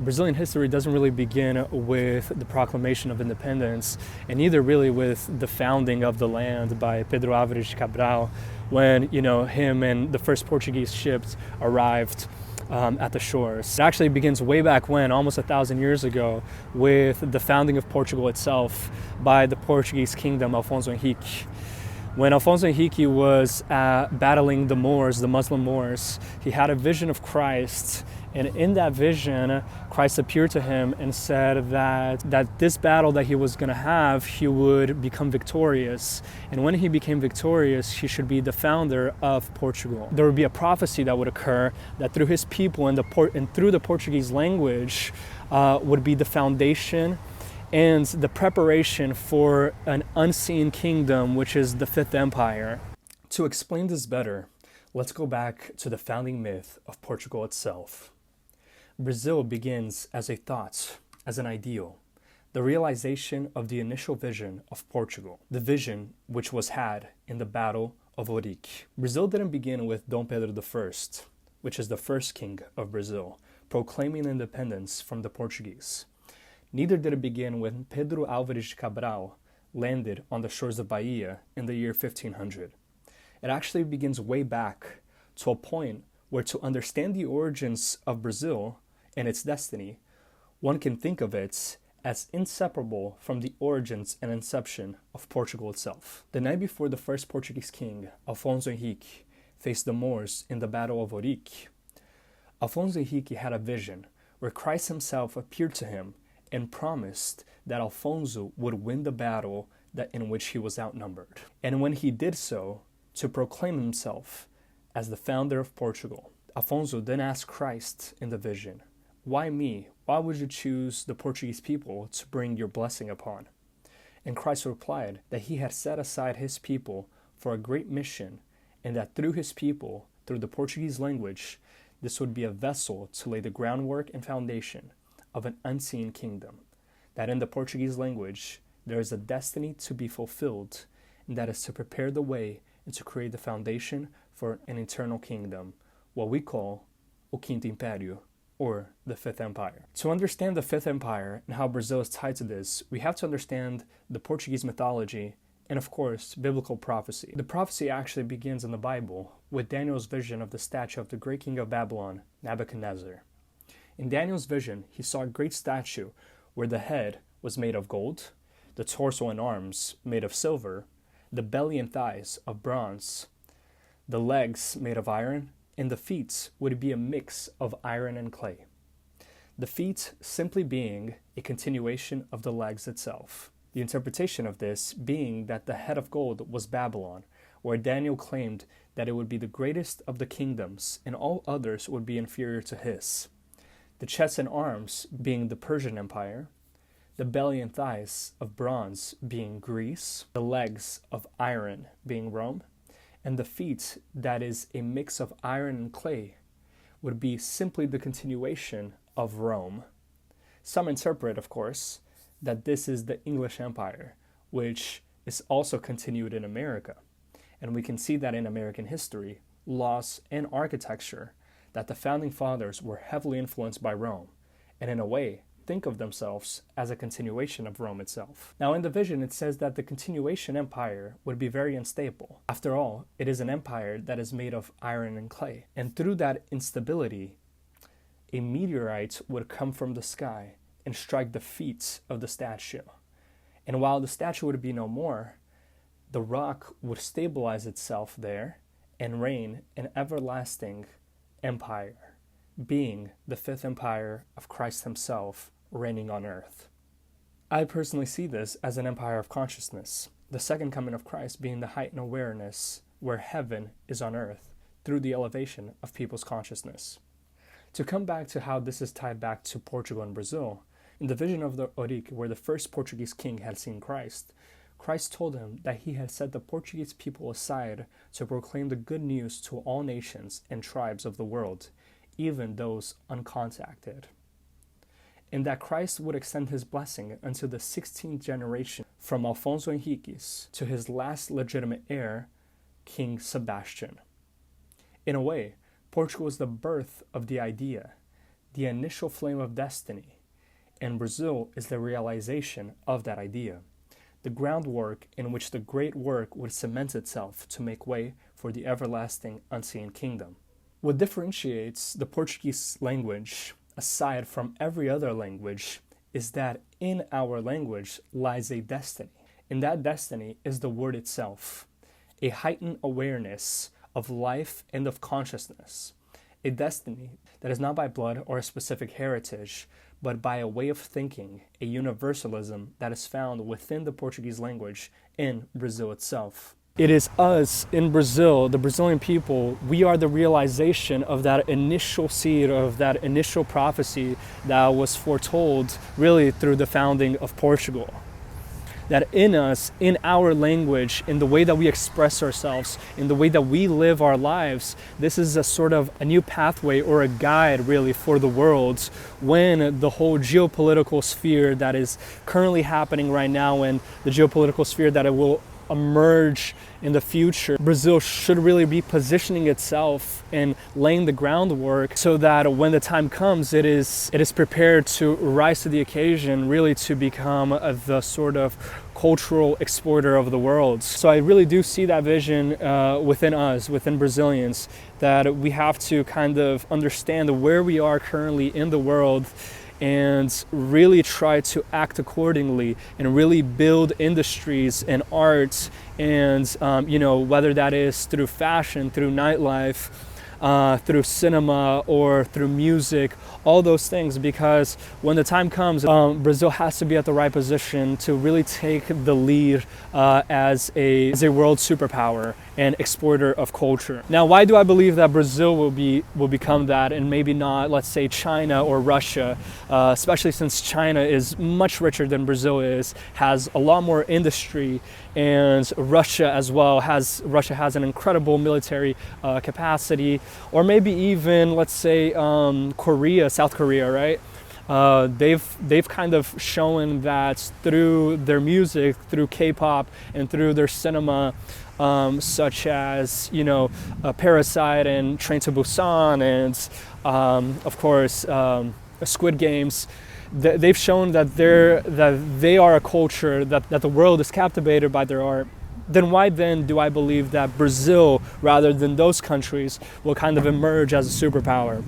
Brazilian history doesn't really begin with the proclamation of independence, and neither really with the founding of the land by Pedro Álvares de Cabral, when him and the first Portuguese ships arrived at the shores. It actually begins way back when, almost 1,000 years ago, with the founding of Portugal itself by the Portuguese kingdom Afonso Henrique. When Afonso Henrique was battling the Moors, the Muslim Moors, he had a vision of Christ, and in that vision, Christ appeared to him and said that this battle that he was going to have, he would become victorious. And when he became victorious, he should be the founder of Portugal. There would be a prophecy that would occur that through his people and through the Portuguese language would be the foundation and the preparation for an unseen kingdom, which is the Fifth Empire. To explain this better, let's go back to the founding myth of Portugal itself. Brazil begins as a thought, as an ideal, the realization of the initial vision of Portugal, the vision which was had in the Battle of Ourique. Brazil didn't begin with Dom Pedro I, which is the first king of Brazil, proclaiming independence from the Portuguese. Neither did it begin when Pedro Álvares de Cabral landed on the shores of Bahia in the year 1500. It actually begins way back to a point where, to understand the origins of Brazil and its destiny, one can think of it as inseparable from the origins and inception of Portugal itself. The night before the first Portuguese king, Afonso Henrique, faced the Moors in the Battle of Ourique, Afonso Henrique had a vision where Christ himself appeared to him and promised that Alfonso would win the battle in which he was outnumbered. And when he did so, to proclaim himself as the founder of Portugal, Alfonso then asked Christ in the vision, "Why me? Why would you choose the Portuguese people to bring your blessing upon?" And Christ replied that he had set aside his people for a great mission, and that through his people, through the Portuguese language, this would be a vessel to lay the groundwork and foundation of an unseen kingdom, that in the Portuguese language there is a destiny to be fulfilled, and that is to prepare the way and to create the foundation for an eternal kingdom, what we call O Quinto Império, or the Fifth Empire. To understand the Fifth Empire and how Brazil is tied to this, we have to understand the Portuguese mythology and, of course, biblical prophecy. The prophecy actually begins in the Bible with Daniel's vision of the statue of the great king of Babylon, Nebuchadnezzar. In Daniel's vision, he saw a great statue where the head was made of gold, the torso and arms made of silver, the belly and thighs of bronze, the legs made of iron, and the feet would be a mix of iron and clay. The feet simply being a continuation of the legs itself. The interpretation of this being that the head of gold was Babylon, where Daniel claimed that it would be the greatest of the kingdoms and all others would be inferior to his. The chest and arms being the Persian Empire, the belly and thighs of bronze being Greece, the legs of iron being Rome, and the feet, that is a mix of iron and clay, would be simply the continuation of Rome. Some interpret, of course, that this is the English Empire, which is also continued in America. And we can see that in American history, laws, and architecture, that the founding fathers were heavily influenced by Rome, and in a way, think of themselves as a continuation of Rome itself. Now in the vision, it says that the continuation empire would be very unstable. After all, it is an empire that is made of iron and clay. And through that instability, a meteorite would come from the sky and strike the feet of the statue. And while the statue would be no more, the rock would stabilize itself there and reign an everlasting empire, being the Fifth Empire of Christ himself reigning on earth. I personally see this as an empire of consciousness, the second coming of Christ being the heightened awareness where heaven is on earth through the elevation of people's consciousness. To come back to how this is tied back to Portugal and Brazil, in the vision of the Ourique, where the first Portuguese king had seen Christ, Christ told him that he had set the Portuguese people aside to proclaim the good news to all nations and tribes of the world, even those uncontacted, and that Christ would extend his blessing until the 16th generation from Alfonso Henriques to his last legitimate heir, King Sebastian. In a way, Portugal is the birth of the idea the initial flame of destiny, and Brazil is the realization of that idea, the groundwork in which the great work would cement itself to make way for the everlasting unseen kingdom. What differentiates the Portuguese language, aside from every other language, is that in our language lies a destiny. And that destiny is the word itself, a heightened awareness of life and of consciousness, a destiny that is not by blood or a specific heritage, but by a way of thinking, a universalism that is found within the Portuguese language in Brazil itself. It is us in Brazil, the Brazilian people, we are the realization of that initial seed, of that initial prophecy that was foretold really through the founding of Portugal. That in us, in our language, in the way that we express ourselves, in the way that we live our lives, this is a sort of a new pathway or a guide really for the world when the whole geopolitical sphere that is currently happening right now and the geopolitical sphere that it will emerge in the future. Brazil should really be positioning itself and laying the groundwork so that when the time comes, it is prepared to rise to the occasion, really to become the sort of cultural exporter of the world. So I really do see that vision within us, within Brazilians, that we have to kind of understand where we are currently in the world and really try to act accordingly and really build industries and art and, whether that is through fashion, through nightlife, through cinema or through music, all those things, because when the time comes, Brazil has to be at the right position to really take the lead as a world superpower and exporter of culture. Now, why do I believe that Brazil will become that and maybe not, let's say, China or Russia, especially since China is much richer than Brazil is, has a lot more industry, and Russia as well has an incredible military capacity, or maybe even, let's say, South Korea, right? They've kind of shown that through their music, through K-pop, and through their cinema, such as Parasite and Train to Busan, and of course Squid Games. They've shown that they are a culture that the world is captivated by their art. Then why then do I believe that Brazil, rather than those countries, will kind of emerge as a superpower?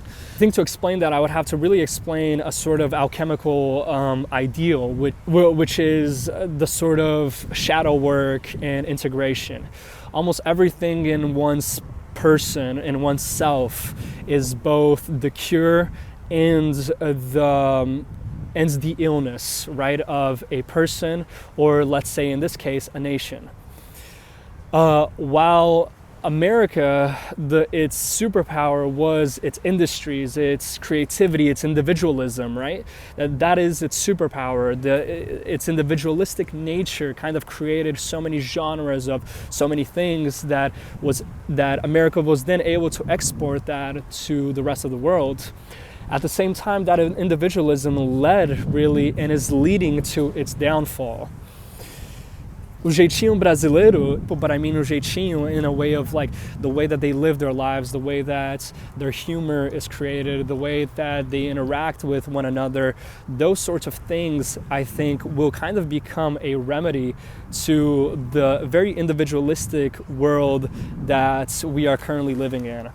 I think to explain that, I would have to really explain a sort of alchemical ideal, which is the sort of shadow work and integration. Almost everything in one's person, in one's self, is both the cure and the illness, right, of a person, or let's say in this case, a nation. While America, its superpower was its industries, its creativity, its individualism, right? That is its superpower. Its individualistic nature kind of created so many genres of so many things that America was then able to export that to the rest of the world. At the same time, that individualism led really and is leading to its downfall. O jeitinho brasileiro, but I mean o jeitinho in a way of like the way that they live their lives, the way that their humor is created, the way that they interact with one another, those sorts of things I think will kind of become a remedy to the very individualistic world that we are currently living in.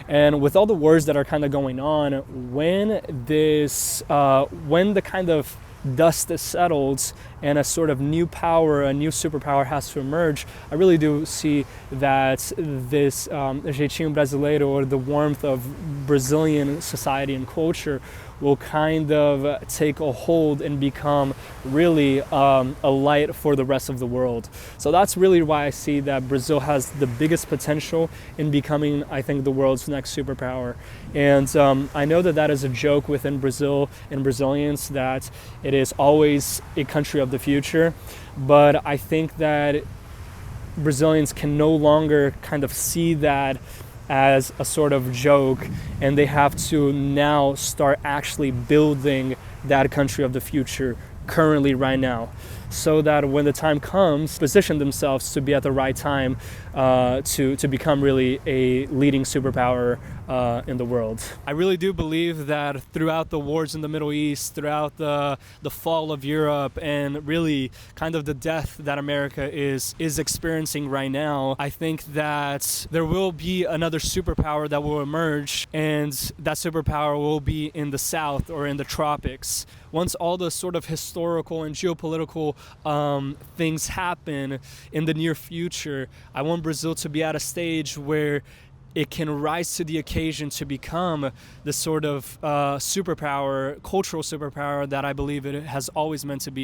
And with all the wars that are kind of going on, when the kind of dust is settled and a sort of new power, a new superpower has to emerge, I really do see that this jeitinho brasileiro, or the warmth of Brazilian society and culture, will kind of take a hold and become really a light for the rest of the world. So that's really why I see that Brazil has the biggest potential in becoming, I think, the world's next superpower. And I know that is a joke within Brazil and Brazilians, that it is always a country of the future, but I think that Brazilians can no longer kind of see that as a sort of joke, and they have to now start actually building that country of the future currently right now, so that when the time comes, position themselves to be at the right time to become really a leading superpower in the world. I really do believe that throughout the wars in the Middle East, throughout the fall of Europe, and really kind of the death that America is experiencing right now, I think that there will be another superpower that will emerge, and that superpower will be in the South or in the tropics. Once all the sort of historical and geopolitical things happen in the near future, I want Brazil to be at a stage where it can rise to the occasion to become the sort of superpower, cultural superpower that I believe it has always meant to be.